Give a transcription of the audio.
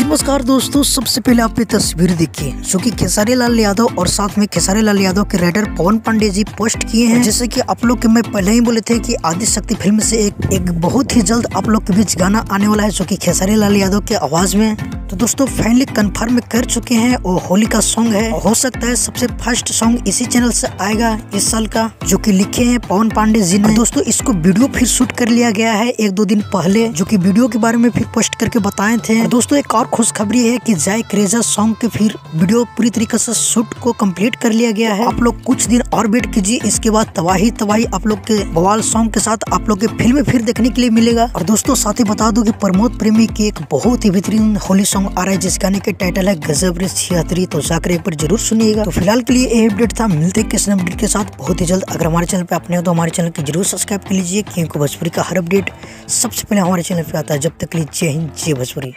नमस्कार दोस्तों, सबसे पहले आप ये तस्वीर देखिए जो कि खेसारी लाल यादव और साथ में खेसारी लाल यादव के राइटर पवन पांडे जी पोस्ट किए हैं। जैसे कि आप लोग के मैं पहले ही बोले थे कि आदि शक्ति फिल्म से एक बहुत ही जल्द आप लोग के बीच गाना आने वाला है जो कि खेसारी लाल यादव के आवाज में। तो दोस्तों फाइनली कंफर्म कर चुके हैं और होली का सॉन्ग है। हो सकता है सबसे फर्स्ट सॉन्ग इसी चैनल से आएगा इस साल का, जो कि लिखे हैं पवन पांडे जी ने। दोस्तों इसको वीडियो फिर शूट कर लिया गया है 1-2 दिन पहले, जो कि वीडियो के बारे में फिर पोस्ट करके बताए थे। दोस्तों एक और खुशखबरी है कि जाए क्रेजा सॉन्ग के फिर वीडियो पूरी तरीके से शूट को कंप्लीट कर लिया गया है। आप लोग कुछ दिन और वेट कीजिए, इसके बाद तबाही आप लोग के बवाल सॉन्ग के साथ आप लोग के फिल्म फिर देखने के लिए मिलेगा। और दोस्तों साथ ही बता दो कि प्रमोद प्रेमी की एक बहुत ही बेहतरीन होली सॉन्ग आ रहा है जिस गाने के टाइटल है गजब रे छिहत्तरी, तो जाकर एक बार जरूर सुनिएगा। तो फिलहाल के लिए ये अपडेट था, मिलते हैं किस अपडेट के साथ बहुत ही जल्द। अगर हमारे चैनल पे आपने हो तो हमारे चैनल की जरूर सब्सक्राइब कर लीजिए, क्योंकि भोजपुरी का हर अपडेट सबसे पहले हमारे चैनल पे आता है। जब तक के लिए जय हिंद, जय भोजपुरी।